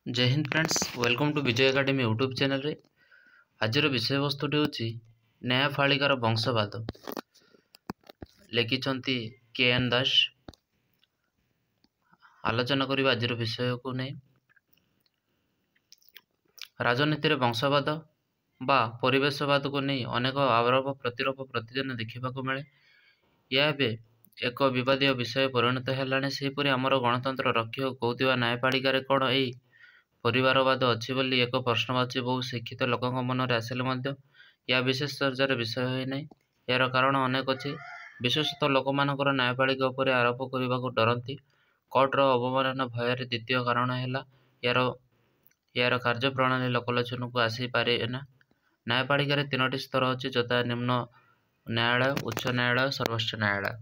जय हिंद friends welcome to Vijay academy YouTube channel रे आज विषय वस्तुटी हूँ न्यायपालिकार वंशवाद लिखिं के एन दास। आलोचना करबा आज विषय को नहीं राजनीति रे वंशवाद बा परिवेशवाद को नहीं अनेक आरोप प्रतिरोप प्रतिदिन देखा मिले। यह एक विवादीय विषय परिणत है। आमर गणतंत्र रक्षा कौथि न्यायपालिका कौन यही परिवारवाद अच्छी बोली एक प्रश्नवाची बहु शिक्षित लोकों मन आसिले या विशेष चर्चार विषय होना। यार कारण अनेक अच्छी विशेषतः लोक मान न्यायपालिका उपर आरोप करने को डरती कोर्टर अवमानना भय। द्वितीय कारण है यार यार कार्यप्रणाली लोकलोचन को आसी पारे ना। न्यायपालिका तीनो स्तर अच्छी जथा निम्न न्यायालय उच्च न्यायालय सर्वोच्च न्यायालय।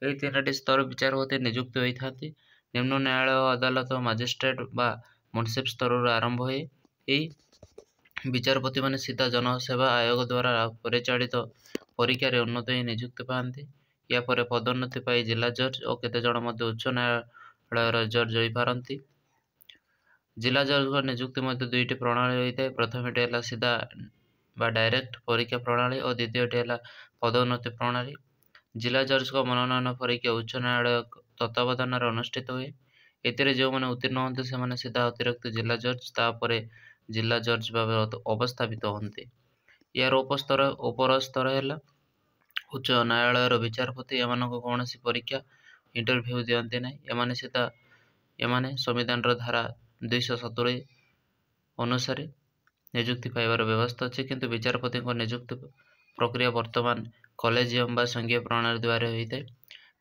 यही तीन स्तर विचारपति नियुक्त होता। निम्न न्यायालय अदालत मजिस्ट्रेट बा मुनसिप स्तर आरंभ हुए। विचारपति मान सीधा जनसेवा आयोग द्वारा परिचालित परीक्षा उन्नत ही नियुक्ति पाती। या पदोन्नति पाई जिला जज और केते जन उच्च न्यायालय जज हो पारती। जिला जज नियुक्ति दुईटी प्रणाली होता है। प्रथमटी है सीधा बा डायरेक्ट परीक्षा प्रणाली और द्वितीयटी है पदोन्नति प्रणाली। जिला जज को मनोनयन परीक्षा उच्च न्यायालय तत्वावधान अनुष्ठित हुए। एतिर जो मैंने उत्तीर्ण होते से सीधा अतिरिक्त जिला जज तापर जिला जज भाव अवस्थापित होते। यार उपर स्तर है उच्च न्यायालय विचारपति। एम कौन परीक्षा इंटरव्यू दिखती ना। एम सीधा एम संविधान धारा 270 अनुसार नियुक्ति पाइबार व्यवस्था अच्छी। किंतु विचारपति नियुक्ति प्रक्रिया वर्तमान कॉलेजियम बा संघीय प्रणाली द्वारा होता है।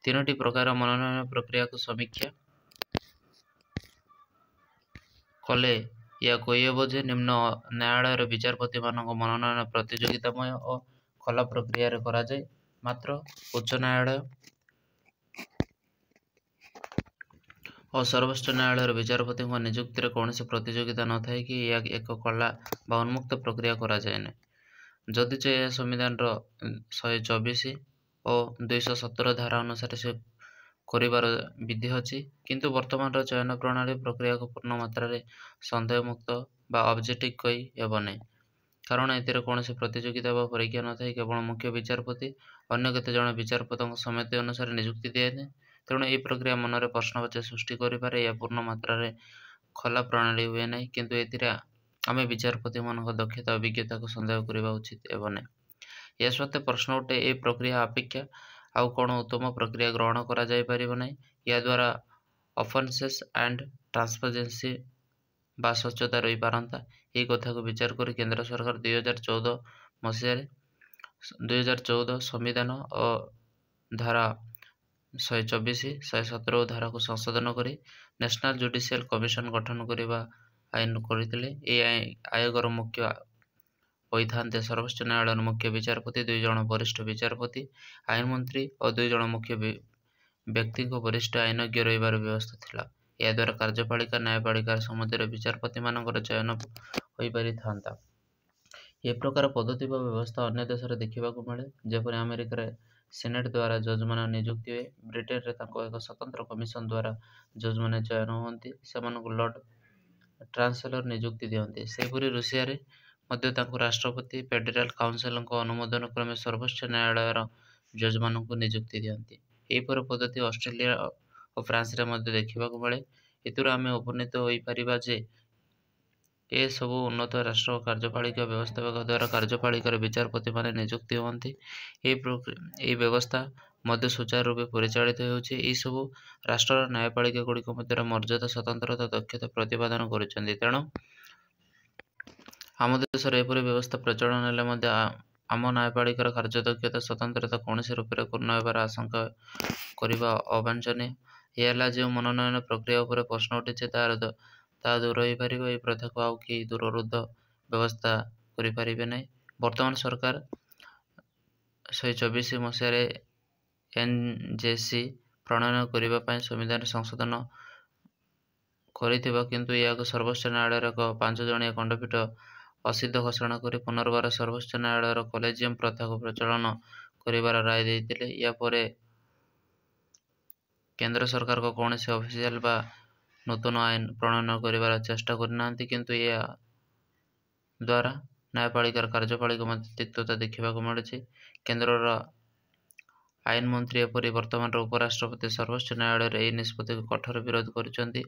तीनोटी प्रकार मनोनयन प्रक्रिया को समीक्षा कले या कहब जे निम्न न्यायालय विचारपति मान मनोनयन प्रतियोगितामय और खला प्रक्रिया रे करा जाए। मात्र उच्च न्यायालय और सर्वोच्च न्यायालय विचारपति नियुक्ति कौन प्रतियोगिता न था कि एक कला बा उन्मुक्त प्रक्रिया करा जाए ना। जदिच यह संविधान 124 और 217 धारा अनुसार से करिबार विधि अच्छी। किंतु वर्तमान चयन प्रणाली प्रक्रिया को पूर्ण मात्रा रे संदेह मुक्त बा ऑब्जेक्टिव कही हेब नहीं। कारण एतिर कौन प्रतियोगिता बा परीक्षा न था। केवल मुख्य विचारपति अन्य केते जन विचारपति समिति अनुसार नियुक्ति दिए ना। तेणु यह प्रक्रिया मन में प्रश्नवाची सृष्टि करे या पूर्ण मात्रा रे खला प्रणाली हुए ना। किंतु एतिर आम विचारपति मान दक्षता अभिज्ञता को संदेह करने उचित हेब नहीं। यह सत्वे प्रश्न उठे ये प्रक्रिया अपेक्षा आउ कौन उत्तम प्रक्रिया ग्रहण करा जाय परिबो नहीं। या द्वारा ऑफेंसेस एंड ट्रांसपेरेंसी बा स्वच्छता रही पारंता। यही कथा को विचार कर केंद्र सरकार 2014 संविधान और धारा 124 117 धारा को संशोधन कर नेशनल जुडिशियल कमिशन गठन करने आईन करते। आयोगर मुख्य होते सर्वोच्च न्यायालय मुख्य विचारपति 2 जन वरिष्ठ विचारपति आईन मंत्री और 2 जन मुख्य व्यक्ति को वरिष्ठ आईनज्ञ रही व्यवस्था थिला। या द्वारा कार्यपालिका न्यायपालिका समितिर विचारपति मान चयन हो पारि था। ये प्रकार पद्धति व व्यवस्था अन्य देश में देखा मिले। जपर अमेरिका सेनेट द्वारा जज मान नियुक्ति हुए। ब्रिटेन रे एक स्वतंत्र कमिशन द्वारा जज मान चयन होती से लॉर्ड ट्रांसलेटर नियुक्ति दिखती। सेपरी रूसिया रे राष्ट्रपति फेडरल काउंसिल अनुमोदन क्रमे सर्वोच्च न्यायालय जज मान नियुक्ति दिखती। यहीपर पद्धति ऑस्ट्रेलिया और फ्रांस रे देखा मिले। एतुर आम उपनीत हो पारिबा जे ये सब उन्नत राष्ट्र कार्यपालिका व्यवस्था द्वारा कार्यपालिकार विचारपति मान नियुक्ति होती। यही व्यवस्था मध्य सुचारू रूपे परिचालित होती। सब राष्ट्र न्यायपालिका गुड़िक मर्यादा स्वतंत्रता दक्षता प्रतिपादन कर। तेणु आम देश एपरी व्यवस्था प्रचलन हेले आम न्यायपालिकार कार्यदक्षता स्वतंत्रता कौन रूप में पूर्ण होबार आशंका करने अवांछनीय। यह जो मनोनयन प्रक्रिया उपर प्रश्न उठी ता दूर हो पार। ये प्रथा को आउ कि दूररुद्ध व्यवस्था करें ना। वर्तमान सरकार 124 मसीह एनजेसी प्रणयन करने संविधान संशोधन कर किंतु यह सर्वोच्च न्यायालय 5 जणिया खंडपीठ असिद्ध घोषणा कर पुनर्बार सर्वोच्च न्यायालय कॉलेजियम प्रथा को प्रचलन कर राय देते। या केंद्र सरकार को कौन ऑफिशियल बा ନୂତନ ଆଇନ ପ୍ରଣୟନ କରିବାର ଚେଷ୍ଟା କରିନାହାନ୍ତି, କିନ୍ତୁ ଏହା ଦ୍ୱାରା ନ୍ୟାୟପାଳିକାର କାର୍ଯ୍ୟପାଳିକା ମଧ୍ୟ ତିକ୍ତତା ଦେଖିବାକୁ ମିଳିଛି। କେନ୍ଦ୍ରର ଆଇନ ମନ୍ତ୍ରୀ ଏପରି ବର୍ତ୍ତମାନର ଉପରାଷ୍ଟ୍ରପତି ସର୍ବୋଚ୍ଚ ନ୍ୟାୟାଳୟରେ ଏହି ନିଷ୍ପତ୍ତିକୁ କଠୋର ବିରୋଧ କରିଛନ୍ତି।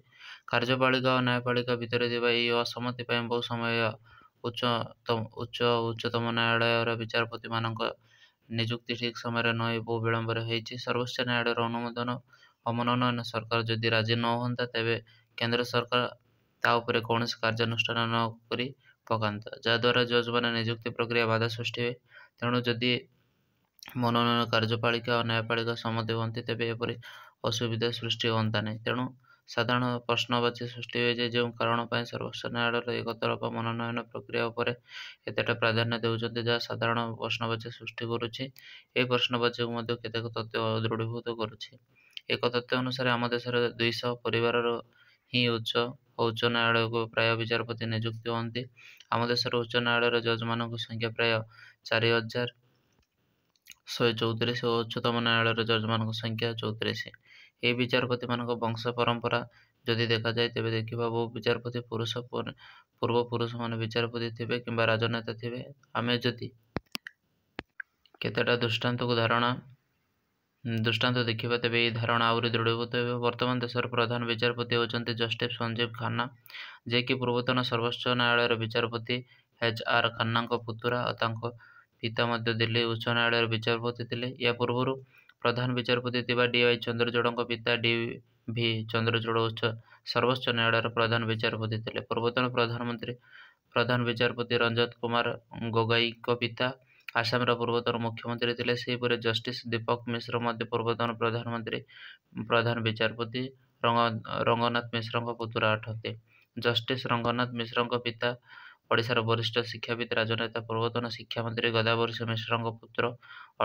କାର୍ଯ୍ୟପାଳିକା ଓ ନ୍ୟାୟପାଳିକା ଭିତରେ ଥିବା ଏହି ଅସମତି ପାଇଁ ବହୁ ସମୟ ଉଚ୍ଚତମ ନ୍ୟାୟାଳୟର ବିଚାରପତିମାନଙ୍କ ନିଯୁକ୍ତି ଠିକ୍ ସମୟରେ ନ ହୋଇ ବହୁ ବିଳମ୍ବରେ ହୋଇଛି। ସର୍ବୋଚ୍ଚ ନ୍ୟାୟାଳୟର ଅମନୋନୟନ ସରକାର ଯଦି ରାଜି ନ ହୁଅନ୍ତା, ତେବେ କେନ୍ଦ୍ର ସରକାର ତା ଉପରେ କୌଣସି କାର୍ଯ୍ୟାନୁଷ୍ଠାନ ନ କରି ପକାନ୍ତା, ଯାହାଦ୍ୱାରା ଜଜ୍ମାନେ ନିଯୁକ୍ତି ପ୍ରକ୍ରିୟା ବାଧା ସୃଷ୍ଟି ହୁଏ। ତେଣୁ ଯଦି ମନୋନୟନ କାର୍ଯ୍ୟପାଳିକା ଓ ନ୍ୟାୟପାଳିକା ସମ୍ମତି ହୁଅନ୍ତି, ତେବେ ଏପରି ଅସୁବିଧା ସୃଷ୍ଟି ହୁଅନ୍ତା ନାହିଁ। ତେଣୁ ସାଧାରଣ ପ୍ରଶ୍ନବାଚୀ ସୃଷ୍ଟି ହୁଏ ଯେ ଯେଉଁ କାରଣ ପାଇଁ ସର୍ବୋଚ୍ଚ ନ୍ୟାୟାଳୟ ଏକତରଫା ମନୋନୟନ ପ୍ରକ୍ରିୟା ଉପରେ ଏତେଟା ପ୍ରାଧାନ୍ୟ ଦେଉଛନ୍ତି, ଯାହା ସାଧାରଣ ପ୍ରଶ୍ନବାଚୀ ସୃଷ୍ଟି କରୁଛି। ଏହି ପ୍ରଶ୍ନବାଚୀକୁ ମଧ୍ୟ କେତେକ ତଥ୍ୟ ଦୃଢ଼ୀଭୂତ କରୁଛି। ଏକ ତଥ୍ୟ ଅନୁସାରେ ଆମ ଦେଶରେ 200 ପରିବାରରୁ ହିଁ ଉଚ୍ଚ ନ୍ୟାୟାଳୟକୁ ପ୍ରାୟ ବିଚାରପତି ନିଯୁକ୍ତି ହୁଅନ୍ତି। ଆମ ଦେଶର ଉଚ୍ଚ ନ୍ୟାୟାଳୟର ଜଜ୍ମାନଙ୍କ ସଂଖ୍ୟା ପ୍ରାୟ 4134 ଓ ଉଚ୍ଚତମ ନ୍ୟାୟାଳୟର ଜଜ୍ମାନଙ୍କ ସଂଖ୍ୟା 34। ଏହି ବିଚାରପତିମାନଙ୍କ ବଂଶ ପରମ୍ପରା ଯଦି ଦେଖାଯାଏ, ତେବେ ଦେଖିବା ବହୁ ବିଚାରପତି ପୂର୍ବପୁରୁଷମାନେ ବିଚାରପତି ଥିବେ କିମ୍ବା ରାଜନେତା ଥିବେ। ଆମେ ଯଦି କେତେଟା ଦୃଷ୍ଟାନ୍ତ ଦେଖିବା, ତେବେ ଏହି ଧାରଣା ଆହୁରି ଦୃଢ଼ୀଭୂତ ହେବ। ବର୍ତ୍ତମାନ ଦେଶର ପ୍ରଧାନ ବିଚାରପତି ହେଉଛନ୍ତି ଜଷ୍ଟିସ୍ ସଞ୍ଜୀବ ଖାନ୍ନା, ଯିଏକି ପୂର୍ବତନ ସର୍ବୋଚ୍ଚ ନ୍ୟାୟାଳୟର ବିଚାରପତି HR ଖାନ୍ନାଙ୍କ ପୁତୁରା ଓ ତାଙ୍କ ପିତା ମଧ୍ୟ ଦିଲ୍ଲୀ ଉଚ୍ଚ ନ୍ୟାୟାଳୟର ବିଚାରପତି ଥିଲେ। ଏହା ପୂର୍ବରୁ ପ୍ରଧାନ ବିଚାରପତି ଥିବା DY ଚନ୍ଦ୍ରଚୂଡ଼ଙ୍କ ପିତା DV ଚନ୍ଦ୍ରଚୂଡ଼ ସର୍ବୋଚ୍ଚ ନ୍ୟାୟାଳୟର ପ୍ରଧାନ ବିଚାରପତି ଥିଲେ। ପୂର୍ବତନ ପ୍ରଧାନ ବିଚାରପତି ରଞ୍ଜନ କୁମାର ଗୋଗୋଇଙ୍କ ପିତା ଆସାମର ପୂର୍ବତନ ମୁଖ୍ୟମନ୍ତ୍ରୀ ଥିଲେ। ସେହିପରି ଜଷ୍ଟିସ୍ ଦୀପକ ମିଶ୍ର ମଧ୍ୟ ପୂର୍ବତନ ପ୍ରଧାନ ବିଚାରପତି ରଙ୍ଗନାଥ ମିଶ୍ରଙ୍କ ପୁତୁରା ଅଟନ୍ତି। ଜଷ୍ଟିସ୍ ରଙ୍ଗନାଥ ମିଶ୍ରଙ୍କ ପିତା ଓଡ଼ିଶାର ବରିଷ୍ଠ ଶିକ୍ଷାବିତ୍, ରାଜନେତା, ପୂର୍ବତନ ଶିକ୍ଷାମନ୍ତ୍ରୀ ଗଦାବରୀଶ ମିଶ୍ରଙ୍କ ପୁତ୍ର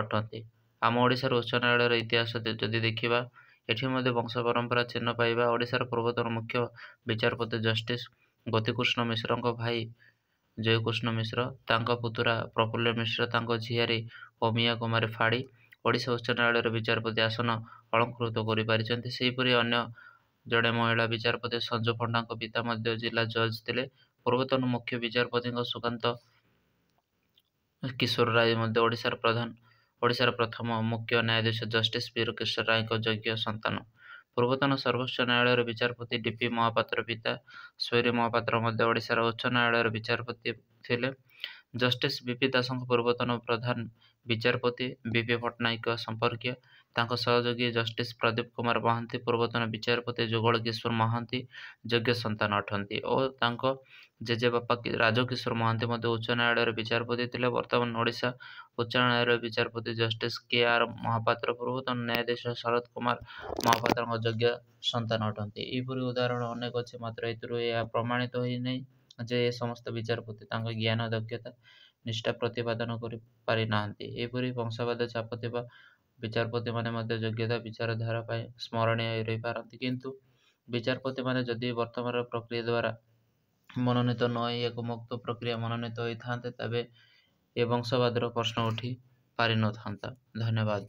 ଅଟନ୍ତି। ଆମ ଓଡ଼ିଶାର ଉଚ୍ଚ ନ୍ୟାୟାଳୟର ଇତିହାସ ଯଦି ଦେଖିବା, ଏଠି ମଧ୍ୟ ବଂଶ ପରମ୍ପରା ଚିହ୍ନ ପାଇବା। ଓଡ଼ିଶାର ପୂର୍ବତନ ମୁଖ୍ୟ ବିଚାରପତି ଜଷ୍ଟିସ୍ ଗତିକୃଷ୍ଣ ମିଶ୍ରଙ୍କ ଭାଇ ଜୟକୃଷ୍ଣ ମିଶ୍ର, ତାଙ୍କ ପୁତୁରା ପ୍ରଫୁଲ୍ଲ ମିଶ୍ର, ତାଙ୍କ ଝିଆରୀ ଅମିୟା କୁମାରୀ ଫାଡ଼ି ଓଡ଼ିଶା ଉଚ୍ଚ ନ୍ୟାୟାଳୟର ବିଚାରପତି ଆସନ ଅଳଙ୍କୃତ କରିପାରିଛନ୍ତି। ସେହିପରି ଅନ୍ୟ ଜଣେ ମହିଳା ବିଚାରପତି ସଞ୍ଜୁ ପଣ୍ଡାଙ୍କ ପିତା ମଧ୍ୟ ଜିଲ୍ଲା ଜଜ୍ ଥିଲେ। ପୂର୍ବତନ ମୁଖ୍ୟ ବିଚାରପତିଙ୍କ ସୁକାନ୍ତ କିଶୋର ରାୟ ମଧ୍ୟ ଓଡ଼ିଶାର ପ୍ରଥମ ମୁଖ୍ୟ ନ୍ୟାୟାଧୀଶ ଜଷ୍ଟିସ୍ ବୀର କିଶୋର ରାୟଙ୍କ ଯୋଗ୍ୟ ସନ୍ତାନ। ପୂର୍ବତନ ସର୍ବୋଚ୍ଚ ନ୍ୟାୟାଳୟର ବିଚାରପତି DP ମହାପାତ୍ର ପିତା ସ୍ୱୈରୀ ମହାପାତ୍ର ମଧ୍ୟ ଓଡ଼ିଶାର ଉଚ୍ଚ ନ୍ୟାୟାଳୟର ବିଚାରପତି ଥିଲେ। ଜଷ୍ଟିସ୍ BP ଦାସଙ୍କ ପୂର୍ବତନ ପ୍ରଧାନ ବିଚାରପତି BP ପଟ୍ଟନାୟକଙ୍କ ସମ୍ପର୍କୀୟ। ତାଙ୍କ ସହଯୋଗୀ ଜଷ୍ଟିସ୍ ପ୍ରଦୀପ କୁମାର ମହାନ୍ତି, ପୂର୍ବତନ ବିଚାରପତି ଯୁଗଳ କିଶୋର ମହାନ୍ତି ଯୋଗ୍ୟ ସନ୍ତାନ ଅଟନ୍ତି ଓ ତାଙ୍କ ଜେଜେବାପା ରାଜକିଶୋର ମହାନ୍ତି ମଧ୍ୟ ଉଚ୍ଚ ନ୍ୟାୟାଳୟର ବିଚାରପତି ଥିଲେ। ବର୍ତ୍ତମାନ ଓଡ଼ିଶା ଉଚ୍ଚ ନ୍ୟାୟାଳୟର ବିଚାରପତି ଜଷ୍ଟିସ୍ KR ମହାପାତ୍ର ପୂର୍ବତନ ନ୍ୟାୟାଧୀଶ ଶରତ କୁମାର ମହାପାତ୍ରଙ୍କ ଯୋଗ୍ୟ ସନ୍ତାନ ଅଟନ୍ତି। ଏହିପରି ଉଦାହରଣ ଅନେକ ଅଛି, ମାତ୍ର ଏଥିରୁ ଏହା ପ୍ରମାଣିତ ହୋଇନାହିଁ ଯେ ଏ ସମସ୍ତ ବିଚାରପତି ତାଙ୍କ ଜ୍ଞାନ, ଦକ୍ଷତା, ନିଷ୍ଠା ପ୍ରତିପାଦନ କରିପାରିନାହାନ୍ତି। ଏହିପରି ବଂଶବାଦ ଚାପ ଥିବା ବିଚାରପତିମାନେ ମଧ୍ୟ ଯୋଗ୍ୟତା ବିଚାରଧାରା ପାଇଁ ସ୍ମରଣୀୟ ହୋଇ ରହିପାରନ୍ତି। କିନ୍ତୁ ବିଚାରପତିମାନେ ଯଦି ବର୍ତ୍ତମାନର ପ୍ରକ୍ରିୟା ଦ୍ୱାରା ମନୋନୀତ ନ ହୋଇ ଏକ ମୁକ୍ତ ପ୍ରକ୍ରିୟା ମନୋନୀତ ହୋଇଥାନ୍ତେ, ତେବେ ଏ ବଂଶବାଦର ପ୍ରଶ୍ନ ଉଠି ପାରିନଥାନ୍ତା। ଧନ୍ୟବାଦ।